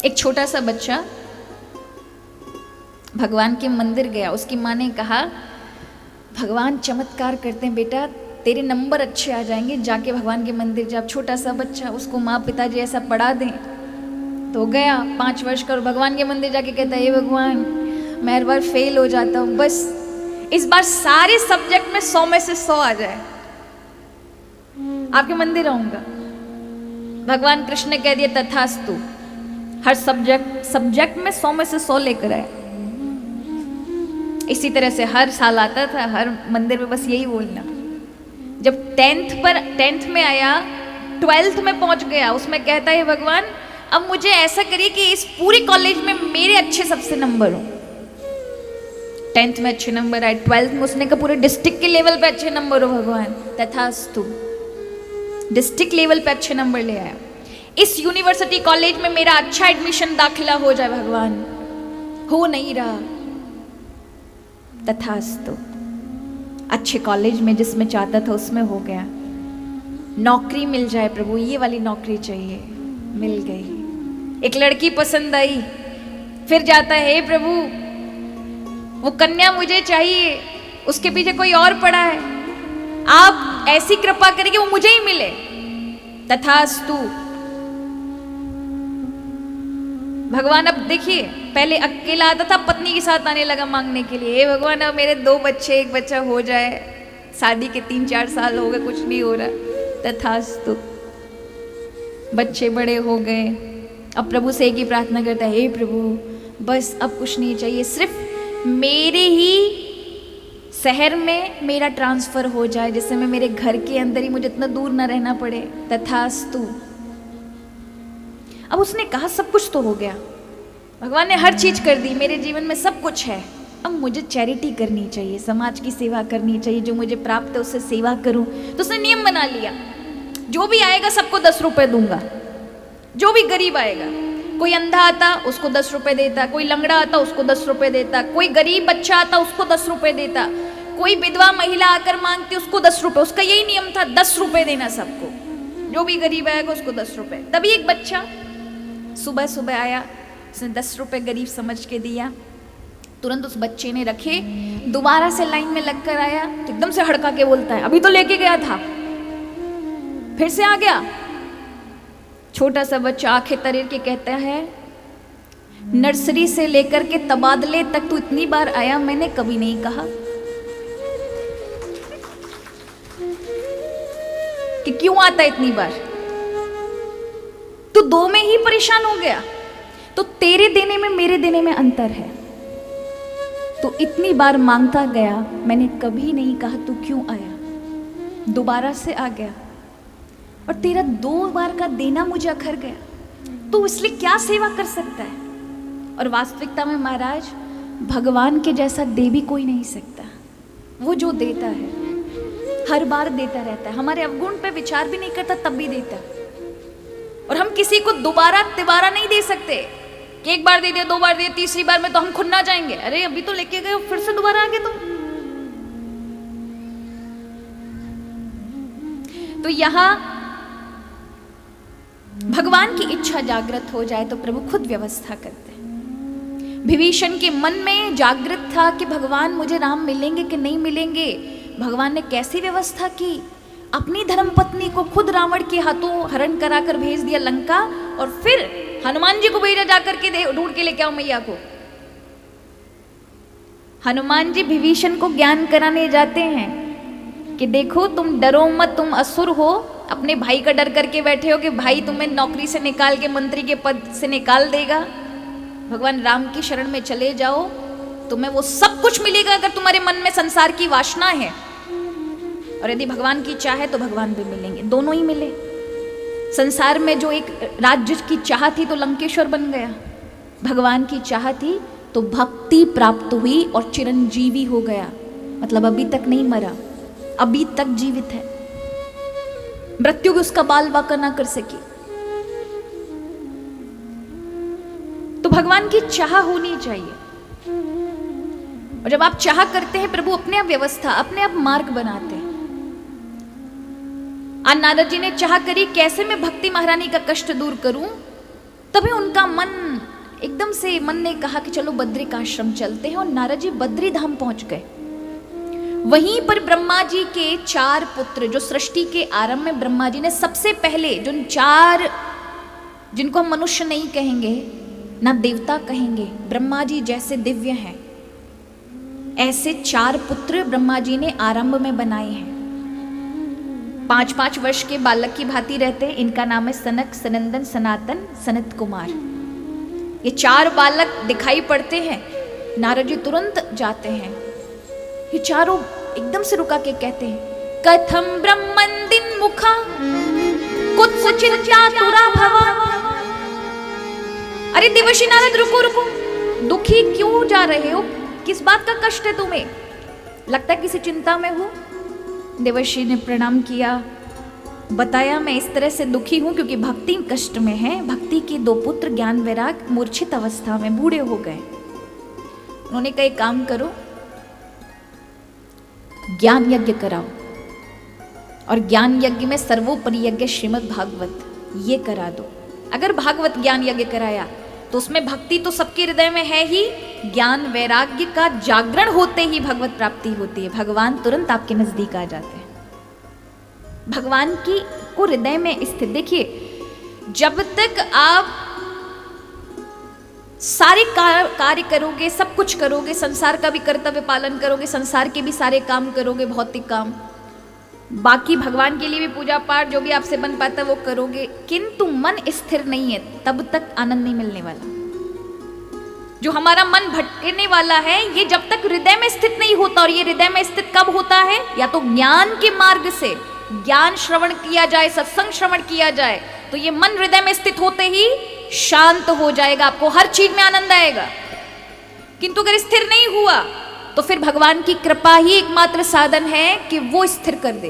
एक छोटा सा बच्चा भगवान के मंदिर गया। उसकी माँ ने कहा भगवान चमत्कार करते हैं बेटा, तेरे नंबर अच्छे आ जाएंगे, जाके भगवान के मंदिर जा। छोटा सा बच्चा, उसको माँ पिताजी ऐसा पढ़ा दें। तो गया 5 वर्ष का, और भगवान के मंदिर जाके कहता है हे भगवान मैं हर बार फेल हो जाता हूँ, बस इस बार सारे सब्जेक्ट में 100 में से 100 आ जाए, आपके मंदिर आऊंगा। भगवान कृष्ण ने कह दिया तथास्तु, हर सब्जेक्ट में 100 में से 100 लेकर आए। इसी तरह से हर साल आता था, हर मंदिर में बस यही बोलना। जब 10th में आया, 12th में पहुंच गया, उसमें कहता है भगवान अब मुझे ऐसा करिए कि इस पूरी कॉलेज में मेरे अच्छे सबसे नंबर हो। 10th में अच्छे नंबर आए, 12th में उसने कहा पूरे डिस्ट्रिक्ट के लेवल पे अच्छे नंबर हो भगवान, तथास्तु। डिस्ट्रिक्ट लेवल पे अच्छे नंबर ले आया। इस यूनिवर्सिटी कॉलेज में मेरा अच्छा एडमिशन दाखिला हो जाए भगवान, हो नहीं रहा, तथास्तु। अच्छे कॉलेज में जिसमें चाहता था उसमें हो गया। नौकरी मिल जाए प्रभु, ये वाली नौकरी चाहिए, मिल गई। एक लड़की पसंद आई, फिर जाता है हे प्रभु वो कन्या मुझे चाहिए, उसके पीछे कोई और पड़ा है, आप ऐसी कृपा करें कि वो मुझे ही मिले, तथास्तु। भगवान अब देखिए, पहले अकेला आता था, पत्नी के साथ आने लगा मांगने के लिए। हे भगवान अब मेरे 2 बच्चे, एक बच्चा हो जाए, शादी के 3-4 साल हो गए, कुछ नहीं हो रहा, तथास्तु। बच्चे बड़े हो गए, अब प्रभु से एक ही प्रार्थना करता है हे प्रभु बस अब कुछ नहीं चाहिए, सिर्फ मेरे ही शहर में मेरा ट्रांसफर हो जाए, जिससे मैं मेरे घर के अंदर ही, मुझे इतना दूर ना रहना पड़े, तथास्तु। अब उसने कहा सब कुछ तो हो गया, भगवान ने हर चीज कर दी, मेरे जीवन में सब कुछ है, अब मुझे चैरिटी करनी चाहिए, समाज की सेवा करनी चाहिए, जो मुझे प्राप्त है उससे सेवा करूं। तो उसने नियम बना लिया, जो भी आएगा सबको 10 रुपए दूंगा, जो भी गरीब आएगा, कोई अंधा आता उसको 10 रुपए देता, कोई लंगड़ा आता उसको 10 रुपए देता, कोई गरीब बच्चा आता उसको 10 रुपए देता, कोई विधवा महिला आकर मांगती उसको 10 रुपए। उसका यही नियम था, 10 रुपए देना सबको, जो भी गरीब आएगा उसको 10 रुपए। तभी एक बच्चा सुबह सुबह आया, उसने 10 रुपए गरीब समझ के दिया, तुरंत उस बच्चे ने रखे, दोबारा से लाइन में लगकर आया तो एकदम से हड़का के बोलता है अभी तो लेके गया था, फिर से आ गया। छोटा सा बच्चा आंखें तरेर के कहता है नर्सरी से लेकर के तबादले तक तू इतनी बार आया, मैंने कभी नहीं कहा कि क्यों आता इतनी बार, तू 2 में ही परेशान हो गया, तो तेरे देने में मेरे देने में अंतर है, तो इतनी बार मांगता गया, मैंने कभी नहीं कहा तू क्यों आया, दोबारा से आ गया और तेरा 2 बार का देना मुझे अखर गया, तो इसलिए क्या सेवा कर सकता है। और वास्तविकता में महाराज भगवान के जैसा दे भी कोई नहीं सकता, वो जो देता है हर बार देता रहता है, हमारे अवगुण पे विचार भी नहीं करता तब भी देता। और हम किसी को दोबारा तिबारा नहीं दे सकते कि एक बार दे दिया, 2 बार दे दिया, तीसरी बार में तो हम खुद ना जाएंगे, अरे अभी तो लेके गए फिर से दोबारा आगे तो यहां भगवान की इच्छा जागृत हो जाए तो प्रभु खुद व्यवस्था करते हैं। विभीषण के मन में जागृत था कि भगवान मुझे राम मिलेंगे कि नहीं मिलेंगे। भगवान ने कैसी व्यवस्था की, अपनी धर्मपत्नी को खुद रावण के हाथों हरण कराकर भेज दिया लंका, और फिर हनुमान जी को भेजा जाकर के ढूंढ के लेके आओ मैया को। हनुमान जी विभीषण को ज्ञान कराने जाते हैं कि देखो तुम डरो मत, तुम असुर हो, अपने भाई का डर करके बैठे हो कि भाई तुम्हें नौकरी से निकाल के मंत्री के पद से निकाल देगा। भगवान राम की शरण में चले जाओ, तुम्हें वो सब कुछ मिलेगा अगर तुम्हारे मन में संसार की वासना है, और यदि भगवान की चाह है तो भगवान भी मिलेंगे, दोनों ही मिले। संसार में जो एक राज्य की चाह थी तो लंकेश्वर बन गया, भगवान की चाह थी तो भक्ति प्राप्त हुई और चिरंजीवी हो गया, मतलब अभी तक नहीं मरा, अभी तक जीवित है, मृत्यु भी उसका बाल बाका ना कर सकी। तो भगवान की चाह होनी चाहिए, और जब आप चाह करते हैं प्रभु अपने आप व्यवस्था, अपने आप मार्ग बनाते हैं। आज नारद जी ने चाह करी कैसे मैं भक्ति महारानी का कष्ट दूर करूं, तभी उनका मन एकदम से, मन ने कहा कि चलो बद्रिकाश्रम चलते हैं, और नारद जी बद्री धाम पहुंच गए। वहीं पर ब्रह्मा जी के 4 पुत्र, जो सृष्टि के आरंभ में ब्रह्मा जी ने सबसे पहले, जो 4, जिनको हम मनुष्य नहीं कहेंगे ना देवता कहेंगे, ब्रह्मा जी जैसे दिव्य हैं, ऐसे 4 पुत्र ब्रह्मा जी ने आरंभ में बनाए हैं। 5-5 वर्ष के बालक की भांति रहते हैं। इनका नाम है सनक, सनंदन, सनातन, सनत कुमार। ये 4 बालक दिखाई पड़ते हैं। नारद जी तुरंत जाते हैं। ये चारों एकदम से रुका के कहते हैं, कथम ब्रह्मंदिन मुखा कुत्स चिंता तुरा भवा। अरे देवर्षि नारद, रुको रुको, दुखी क्यों जा रहे हो? किस बात का कष्ट है तुम्हें? लगता है किसी चिंता में हो। देवर्षि ने प्रणाम किया, बताया मैं इस तरह से दुखी हूं क्योंकि भक्ति कष्ट में है। भक्ति के 2 पुत्र ज्ञान वैराग मूर्छित अवस्था में बूढ़े हो गए। उन्होंने कहा एक काम करो, ज्ञान यज्ञ कराओ, और ज्ञान यज्ञ में सर्वोपरि यज्ञ श्रीमद् भागवत ये करा दो। अगर भागवत ज्ञान यज्ञ कराया तो उसमें भक्ति तो सबके हृदय में है ही, ज्ञान वैराग्य का जागरण होते ही भगवत प्राप्ति होती है। भगवान तुरंत आपके नजदीक आ जाते हैं। भगवान की को हृदय में स्थित देखिए, जब तक आप सारे कार्य करोगे, सब कुछ करोगे, संसार का भी कर्तव्य पालन करोगे, संसार के भी सारे काम करोगे, भौतिक काम, बाकी भगवान के लिए भी पूजा पाठ जो भी आपसे बन पाता है वो करोगे, किंतु मन स्थिर नहीं है, तब तक आनंद नहीं मिलने वाला। जो हमारा मन भटकने वाला है, ये जब तक हृदय में स्थित नहीं होता, और ये हृदय में स्थित कब होता है? या तो ज्ञान के मार्ग से, ज्ञान श्रवण किया जाए, सत्संग श्रवण किया जाए, तो ये मन हृदय में स्थित होते ही शांत हो जाएगा, आपको हर चीज में आनंद आएगा। किंतु अगर स्थिर नहीं हुआ तो फिर भगवान की कृपा ही एकमात्र साधन है कि वो स्थिर कर दे।